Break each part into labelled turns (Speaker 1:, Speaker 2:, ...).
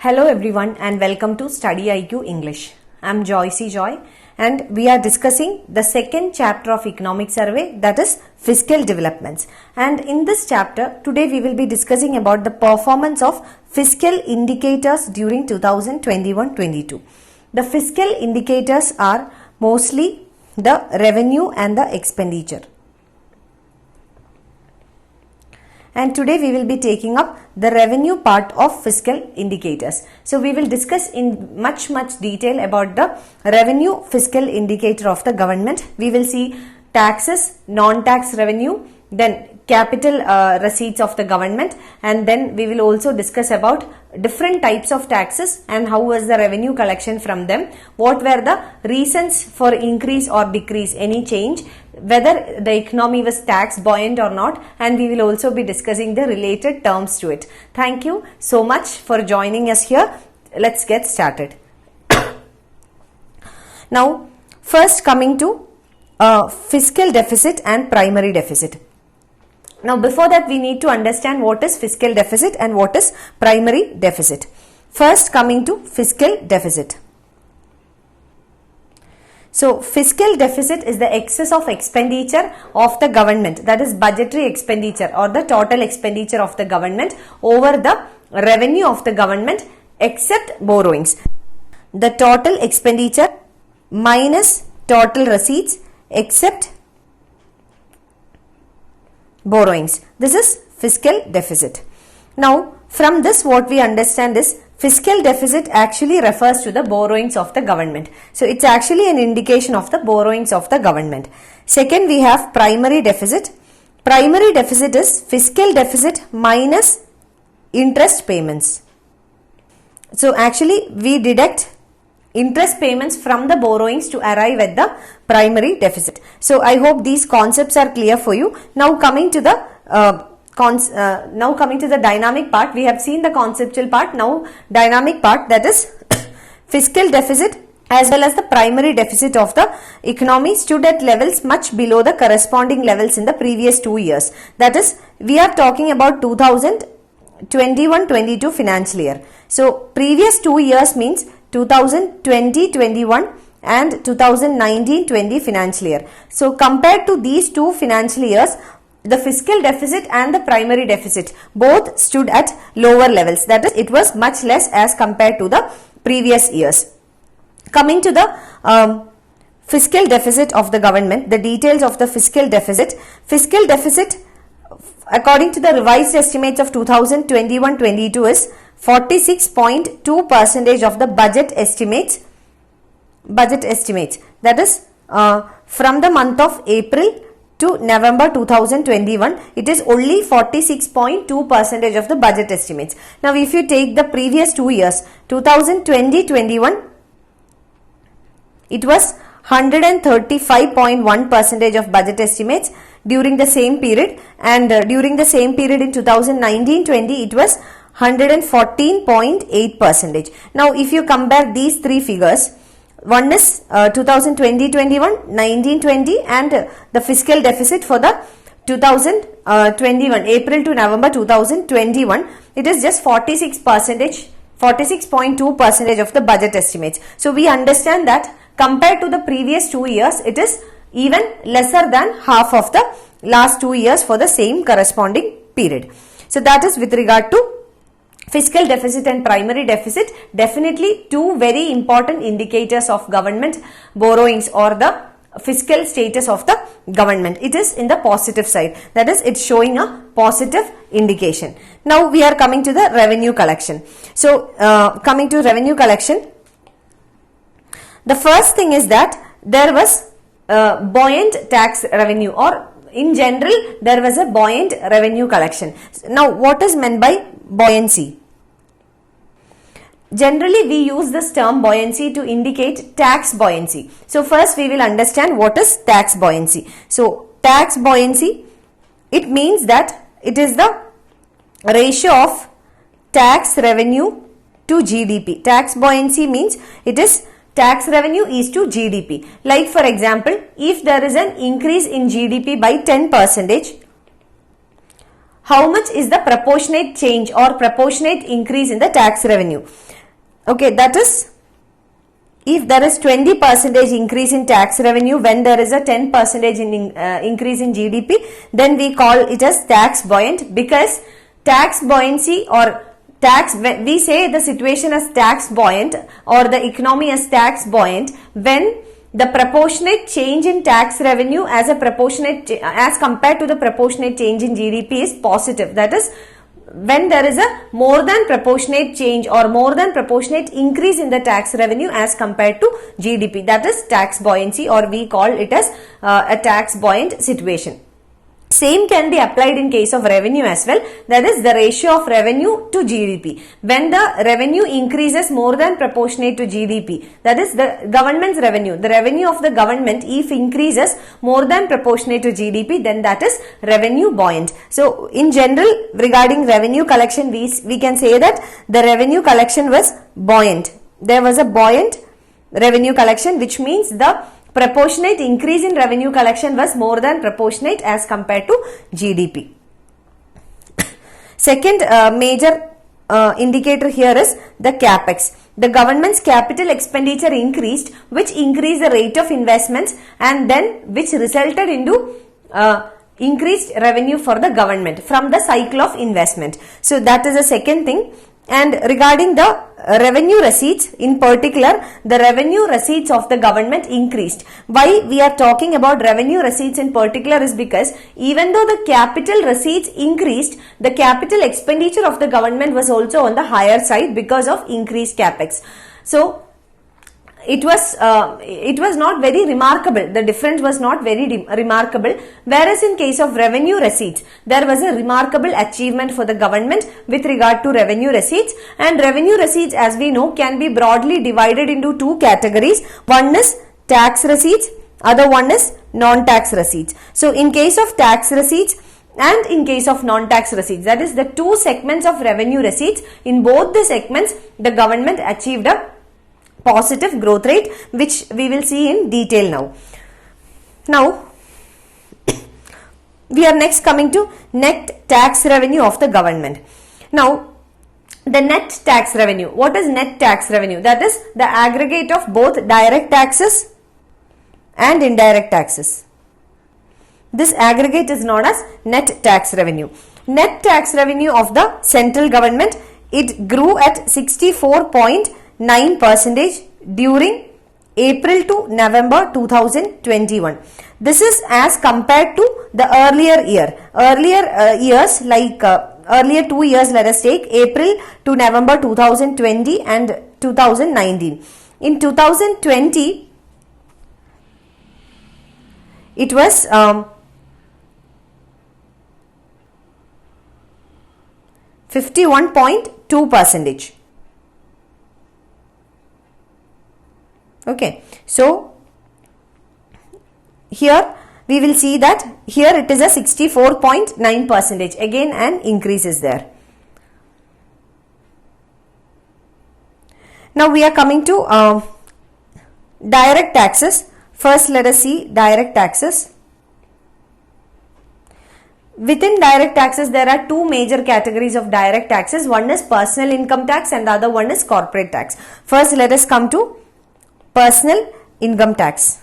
Speaker 1: Hello everyone and welcome to Study IQ English. I am Joycey Joy and we are discussing the second chapter of economic survey, that is fiscal developments. And in this chapter today we will be discussing about the performance of fiscal indicators during 2021-22. The fiscal indicators are mostly the revenue and the expenditure. And today we will be taking up the revenue part of fiscal indicators. So we will discuss in much detail about the revenue fiscal indicator of the government. We will see taxes, non-tax revenue, then capital receipts of the government, and then we will also discuss about different types of taxes and how was the revenue collection from them, what were the reasons for increase or decrease, any change, whether the economy was tax buoyant or not, and we will also be discussing the related terms to it. Thank you so much for joining us here. Let's get started. Now, first coming to fiscal deficit and primary deficit. Now, before that, we need to understand what is fiscal deficit and what is primary deficit. First, coming to fiscal deficit. So, fiscal deficit is the excess of expenditure of the government, that is budgetary expenditure or the total expenditure of the government over the revenue of the government except borrowings. The total expenditure minus total receipts except borrowings. This is fiscal deficit. Now, from this what we understand is fiscal deficit actually refers to the borrowings of the government. So, it's actually an indication of the borrowings of the government. Second, we have primary deficit. Primary deficit is fiscal deficit minus interest payments. So, actually we deduct interest payments from the borrowings to arrive at the primary deficit. So, I hope these concepts are clear for you. Now, coming to the dynamic part, we have seen the conceptual part. Now, dynamic part, that is fiscal deficit as well as the primary deficit of the economy stood at levels much below the corresponding levels in the previous 2 years. That is, we are talking about 2021-22 financial year. So, previous 2 years means 2020-21 and 2019-20 financial year. So, compared to these two financial years, the fiscal deficit and the primary deficit both stood at lower levels. That is, it was much less as compared to the previous years. Coming to the fiscal deficit of the government, the details of the fiscal deficit. Fiscal deficit, according to the revised estimates of 2021-22 is 46.2% of the budget estimates. That is, from the month of April to November 2021, it is only 46.2% of the budget estimates. Now, if you take the previous 2 years, 2020-21, it was 135.1% of budget estimates during the same period, and during the same period in 2019-20, it was 114.8%. Now, if you compare these three figures, one is 2020-21, 19-20, and the fiscal deficit for the 2021, April to November 2021, it is just 46.2% of the budget estimates. So, we understand that compared to the previous 2 years, it is even lesser than half of the last 2 years for the same corresponding period. So, that is with regard to fiscal deficit and primary deficit. Definitely two very important indicators of government borrowings or the fiscal status of the government. It is in the positive side. That is, it's showing a positive indication. Now, we are coming to the revenue collection. So, coming to revenue collection, the first thing is that there was buoyant tax revenue, or in general there was a buoyant revenue collection. Now, what is meant by buoyancy? Generally, we use this term buoyancy to indicate tax buoyancy. So, first we will understand what is tax buoyancy. So, tax buoyancy, it means that it is the ratio of tax revenue to GDP. Tax buoyancy means it is tax revenue is to GDP. Like, for example, if there is an increase in GDP by 10%, how much is the proportionate change or proportionate increase in the tax revenue? Okay, that is if there is 20% increase in tax revenue when there is a 10% increase in GDP, then we call it as tax buoyant, because tax buoyancy or tax, we say the situation as tax buoyant or the economy as tax buoyant when the proportionate change in tax revenue as compared to the proportionate change in GDP is positive. That is, when there is a more than proportionate change or more than proportionate increase in the tax revenue as compared to GDP, that is tax buoyancy, or we call it as a tax buoyant situation. Same can be applied in case of revenue as well. That is the ratio of revenue to GDP. When the revenue increases more than proportionate to GDP, that is the government's revenue, the revenue of the government, if increases more than proportionate to GDP, then that is revenue buoyant. So in general, regarding revenue collection, we can say that the revenue collection was buoyant. There was a buoyant revenue collection, which means the proportionate increase in revenue collection was more than proportionate as compared to GDP. Second major indicator here is the capex. The government's capital expenditure increased, which increased the rate of investments and then which resulted into increased revenue for the government from the cycle of investment. So that is the second thing. And regarding the revenue receipts, in particular, the revenue receipts of the government increased. Why we are talking about revenue receipts in particular is because even though the capital receipts increased, the capital expenditure of the government was also on the higher side because of increased capex. So it was not very remarkable. The difference was not very remarkable. Whereas in case of revenue receipts, there was a remarkable achievement for the government with regard to revenue receipts. And revenue receipts, as we know, can be broadly divided into two categories. One is tax receipts, other one is non-tax receipts. So in case of tax receipts and in case of non-tax receipts, that is the two segments of revenue receipts, in both the segments, the government achieved a positive growth rate, which we will see in detail now. Now, we are next coming to net tax revenue of the government. Now, the net tax revenue. What is net tax revenue? That is the aggregate of both direct taxes and indirect taxes. This aggregate is known as net tax revenue. Net tax revenue of the central government, it grew at 64.9% during April to November 2021. This is as compared to the earlier year. Earlier years, like earlier 2 years, let us take April to November 2020 and 2019. In 2020, it was 51.2%. Okay, so here we will see that here it is a 64.9%. Again, an increase is there. Now we are coming to direct taxes. First, let us see direct taxes. Within direct taxes, there are two major categories of direct taxes. One is personal income tax and the other one is corporate tax. First, let us come to personal income tax.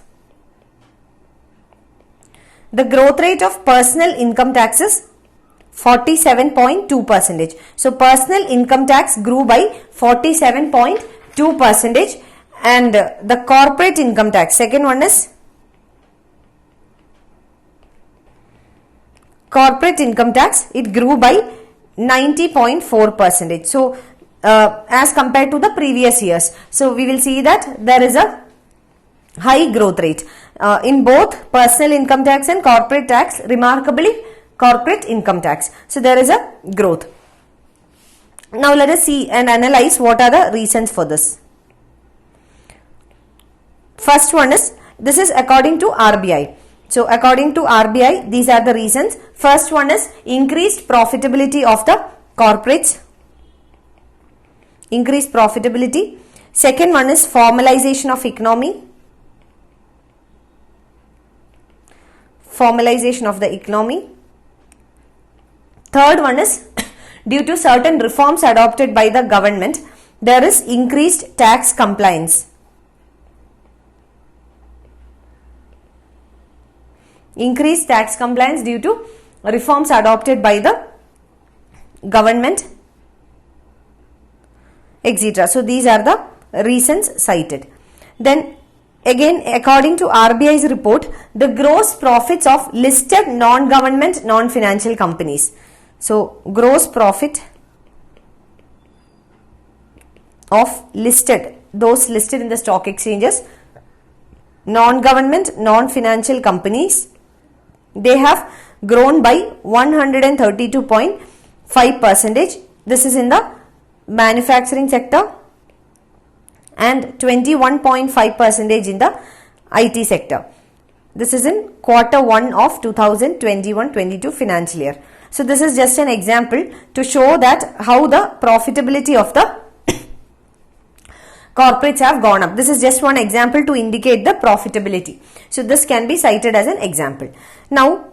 Speaker 1: The growth rate of personal income tax is 47.2%. So, personal income tax grew by 47.2%, and the corporate income tax, second one is corporate income tax, it grew by 90.4%. So, as compared to the previous years. So, we will see that there is a high growth rate in both personal income tax and corporate tax, remarkably corporate income tax. So, there is a growth. Now, let us see and analyze what are the reasons for this. First one is, this is according to RBI. So, according to RBI, these are the reasons. First one is increased profitability of the corporates. Increased profitability. Second one is formalization of economy. Formalization of the economy. Third one is due to certain reforms adopted by the government, there is increased tax compliance. Increased tax compliance due to reforms adopted by the government, etc. So these are the reasons cited. Then again, according to RBI's report, the gross profits of listed non-government, non-financial companies. So gross profit of listed, those listed in the stock exchanges, non-government, non-financial companies, they have grown by 132.5%. This is in the manufacturing sector and 21.5% in the IT sector. This is in quarter 1 of 2021-22 financial year. So this is just an example to show that how the profitability of the corporates have gone up. This is just one example to indicate the profitability. So this can be cited as an example. Now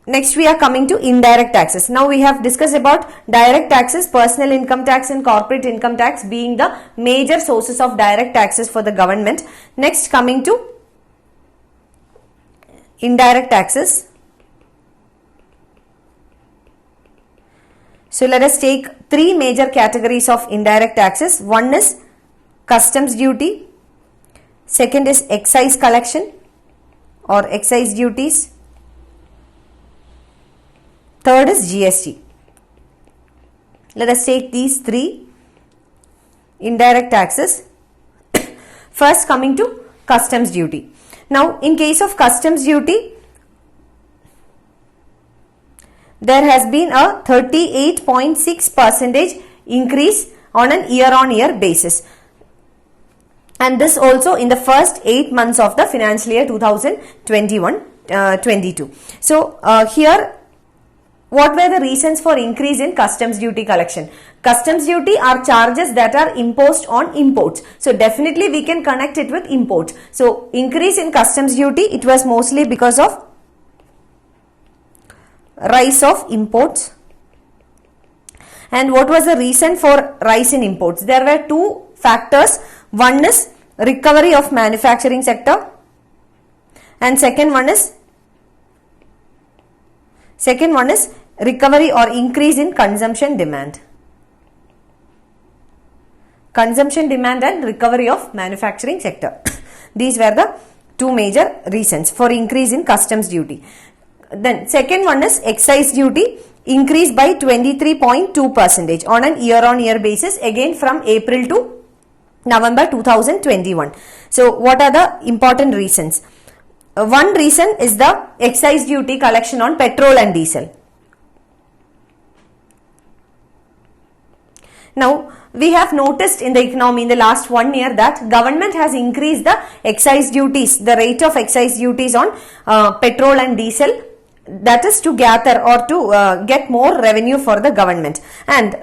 Speaker 1: next we are coming to indirect taxes. Now we have discussed about direct taxes, personal income tax and corporate income tax being the major sources of direct taxes for the government. Next, coming to indirect taxes. So let us take three major categories of indirect taxes. One is customs duty, second is excise collection or excise duties, third is GST. Let us take these three indirect taxes. First, coming to customs duty. Now in case of customs duty, there has been a 38.6% increase on an year-on-year basis. And this also in the first 8 months of the financial year 2021-22. So here, what were the reasons for increase in customs duty collection? Customs duty are charges that are imposed on imports. So definitely we can connect it with imports. So increase in customs duty, it was mostly because of rise of imports. And what was the reason for rise in imports? There were two factors. One is recovery of manufacturing sector and second one is recovery or increase in consumption demand. Consumption demand and recovery of manufacturing sector. These were the two major reasons for increase in customs duty. Then second one is excise duty, increased by 23.2% on an year-on-year basis, again from April to November 2021. So what are the important reasons? One reason is the excise duty collection on petrol and diesel. Now we have noticed in the economy in the last 1 year that government has increased the excise duties, the rate of excise duties on petrol and diesel, that is to gather or to get more revenue for the government. And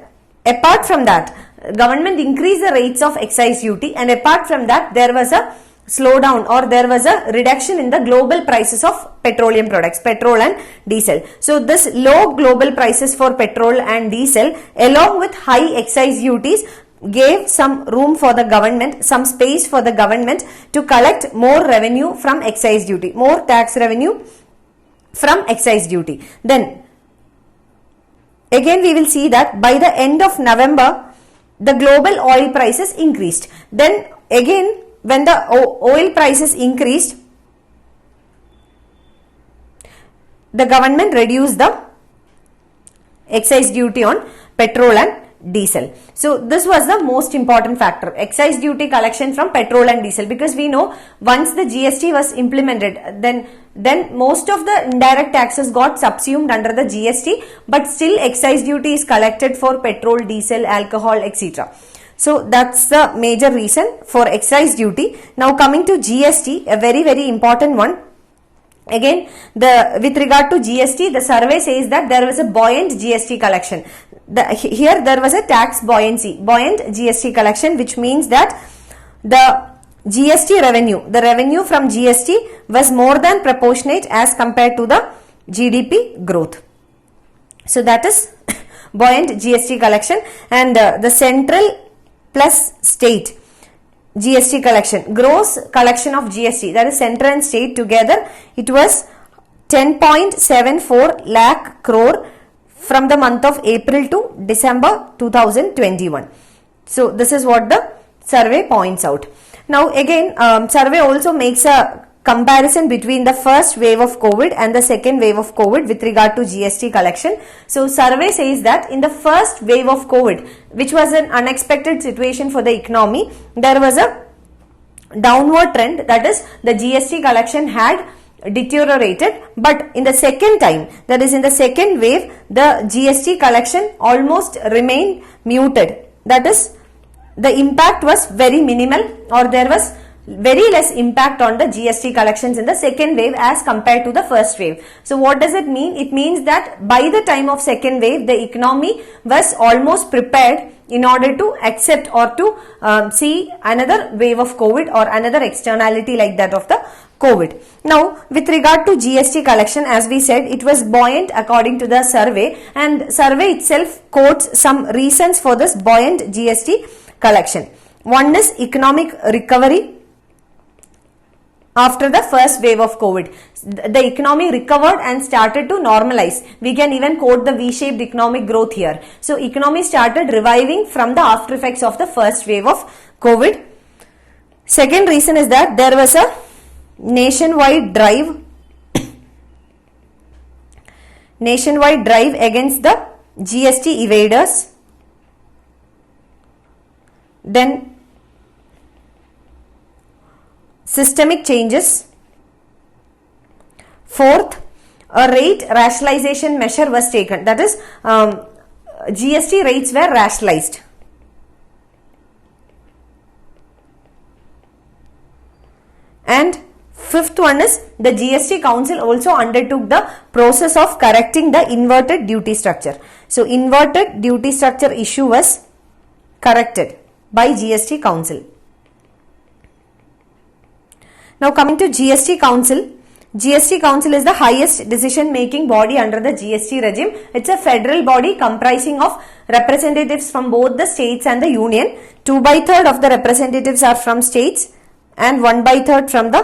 Speaker 1: apart from that, government increased the rates of excise duty, and apart from that there was a slowdown or there was a reduction in the global prices of petroleum products, petrol and diesel. So this low global prices for petrol and diesel along with high excise duties gave some room for the government, some space for the government to collect more revenue from excise duty, more tax revenue from excise duty. Then again we will see that by the end of November the global oil prices increased. Then again when the oil prices increased, the government reduced the excise duty on petrol and diesel. So this was the most important factor, excise duty collection from petrol and diesel, because we know once the GST was implemented, then most of the indirect taxes got subsumed under the GST, but still excise duty is collected for petrol, diesel, alcohol, etc. So that's the major reason for excise duty. Now coming to GST, a very important one. Again, with regard to GST, the survey says that there was a buoyant GST collection. Here there was a tax buoyancy, buoyant GST collection, which means that the GST revenue, the revenue from GST was more than proportionate as compared to the GDP growth. So that is buoyant GST collection, and the central plus state GST collection, gross collection of GST, that is center and state together, it was 10.74 lakh crore from the month of April to December 2021. So this is what the survey points out. Now again, survey also makes a comparison between the first wave of COVID and the second wave of COVID with regard to GST collection. So survey says that in the first wave of COVID, which was an unexpected situation for the economy, there was a downward trend, that is the GST collection had deteriorated, but in the second time, that is in the second wave, the GST collection almost remained muted, that is the impact was very minimal, or there was very less impact on the GST collections in the second wave as compared to the first wave. So what does it mean? It means that by the time of second wave, the economy was almost prepared in order to accept or to see another wave of COVID or another externality like that of the COVID. Now with regard to GST collection, as we said, it was buoyant according to the survey, and survey itself quotes some reasons for this buoyant GST collection. One is economic recovery. After the first wave of COVID, the economy recovered and started to normalize. We can even quote the V-shaped economic growth here. So economy started reviving from the after effects of the first wave of COVID. Second reason is that there was a nationwide drive against the GST evaders. Then systemic changes. Fourth, a rate rationalization measure was taken, that is GST rates were rationalized. And fifth one is the GST Council also undertook the process of correcting the inverted duty structure. So inverted duty structure issue was corrected by GST Council. Now coming to GST Council. GST Council is the highest decision making body under the GST regime. It's a federal body comprising of representatives from both the states and the union. 2/3 of the representatives are from states and 1/3 from the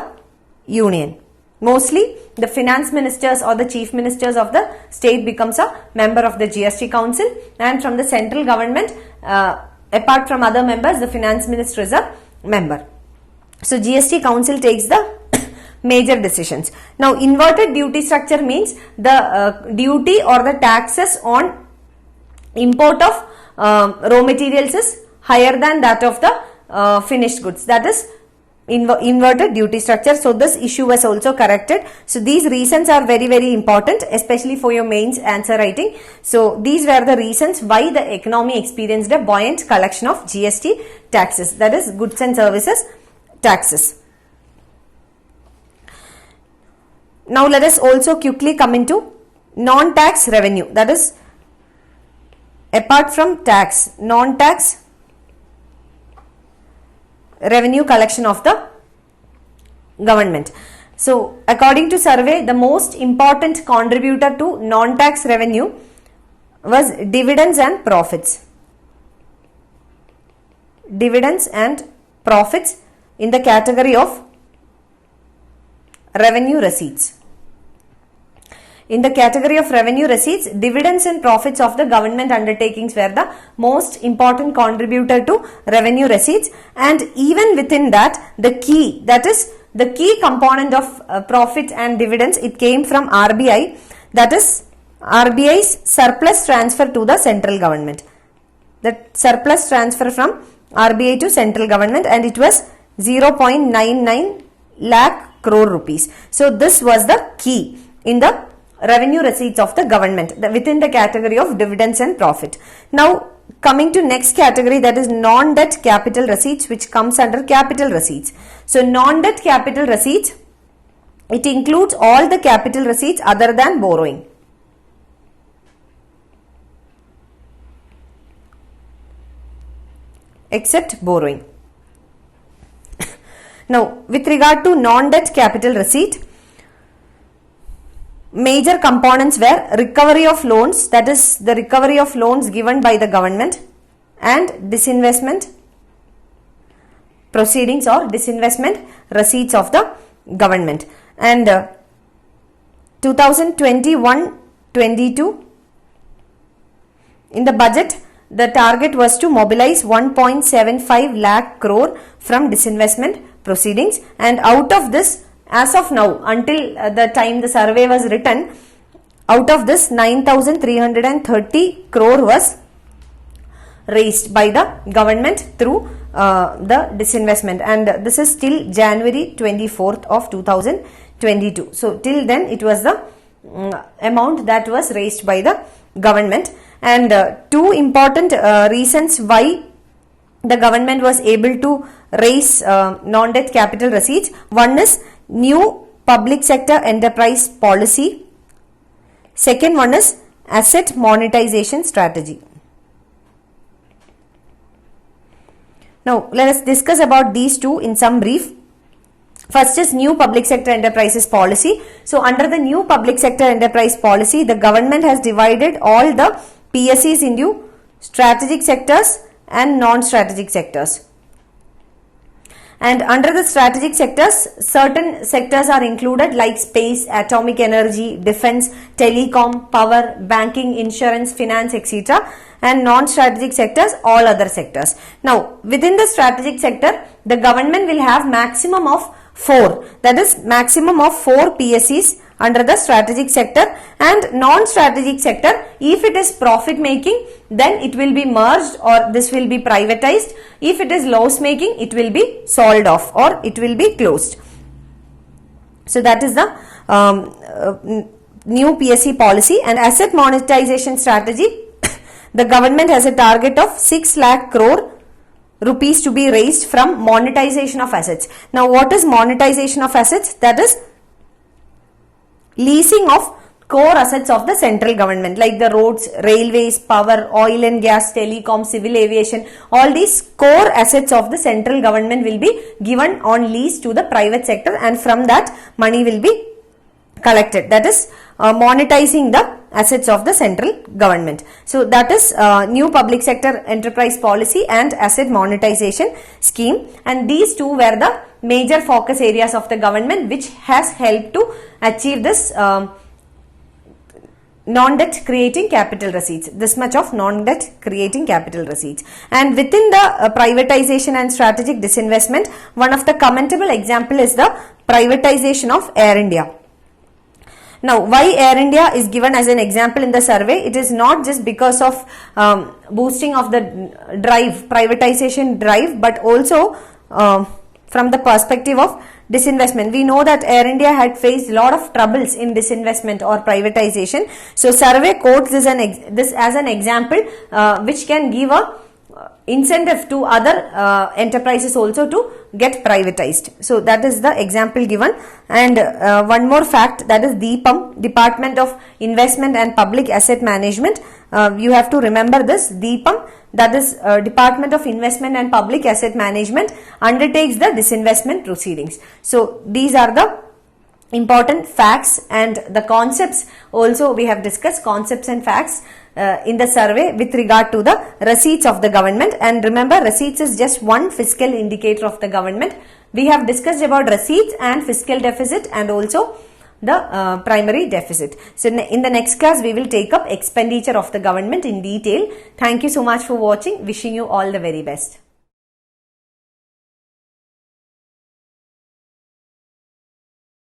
Speaker 1: union. Mostly the finance ministers or the chief ministers of the state becomes a member of the GST Council, and from the central government, apart from other members, the finance minister is a member. So GST Council takes the major decisions. Now inverted duty structure means the duty or the taxes on import of raw materials is higher than that of the finished goods. That is inverted duty structure. So this issue was also corrected. So these reasons are very important, especially for your mains answer writing. So these were the reasons why the economy experienced a buoyant collection of GST taxes, that is goods and services taxes. Now let us also quickly come into non-tax revenue, that is apart from tax, non-tax revenue collection of the government. So according to survey, the most important contributor to non-tax revenue was dividends and profits. Dividends and profits in the category of revenue receipts. In the category of revenue receipts, dividends and profits of the government undertakings were the most important contributor to revenue receipts, and even within that, the key, that is the key component of profits and dividends, it came from RBI, that is RBI's surplus transfer to the central government. The surplus transfer from RBI to central government, and it was 0.99 lakh crore rupees. So this was the key in the revenue receipts of the government within the category of dividends and profit. Now coming to next category, that is non-debt capital receipts, which comes under capital receipts. So non-debt capital receipts, it includes all the capital receipts other than borrowing. Except borrowing. Now with regard to non-debt capital receipt, major components were recovery of loans, that is the recovery of loans given by the government, and disinvestment proceedings or disinvestment receipts of the government. And 2021-22, in the budget, the target was to mobilize 1.75 lakh crore from disinvestment proceedings, and out of this, as of now, until the time the survey was written, out of this 9,330 crore was raised by the government through the disinvestment, and this is till January 24th of 2022. So till then it was the amount that was raised by the government. And two important reasons why the government was able to raise non-debt capital receipts. One is new public sector enterprise policy. Second one is asset monetization strategy. Now let us discuss about these two in some brief. First is new public sector enterprises policy. So under the new public sector enterprise policy, the government has divided all the PSEs into strategic sectors and non-strategic sectors. And under the strategic sectors, certain sectors are included like space, atomic energy, defense, telecom, power, banking, insurance, finance, etc. And non-strategic sectors, all other sectors. Now, within the strategic sector, the government will have maximum of 4. That is maximum of 4 PSEs under the strategic sector, and non-strategic sector, if it is profit making, then it will be merged or this will be privatized. If it is loss making, it will be sold off or it will be closed. So that is the new PSE policy. And asset monetization strategy, the government has a target of 6 lakh crore rupees to be raised from monetization of assets. Now what is monetization of assets? That is leasing of core assets of the central government like the roads, railways, power, oil and gas, telecom, civil aviation. All these core assets of the central government will be given on lease to the private sector, and from that money will be collected. That is monetizing the assets of the central government. So that is new public sector enterprise policy and asset monetization scheme, and these two were the major focus areas of the government which has helped to achieve this non-debt creating capital receipts, this much of non-debt creating capital receipts. And within the privatization and strategic disinvestment, one of the commendable example is the privatization of Air India. Now, why Air India is given as an example in the survey? It is not just because of boosting of the drive, privatization drive, but also from the perspective of disinvestment. We know that Air India had faced a lot of troubles in disinvestment or privatization. So, survey quotes this as an example which can give a incentive to other enterprises also to get privatized. So that is the example given. And one more fact, that is DIPAM, Department of Investment and Public Asset Management. You have to remember this. DIPAM, that is Department of Investment and Public Asset Management, undertakes the disinvestment proceedings. So these are the important facts, and the concepts also we have discussed, concepts and facts in the survey with regard to the receipts of the government. And remember, receipts is just one fiscal indicator of the government. We have discussed about receipts and fiscal deficit and also the primary deficit. So in the next class we will take up expenditure of the government in detail. Thank you so much for watching. Wishing you all the very best.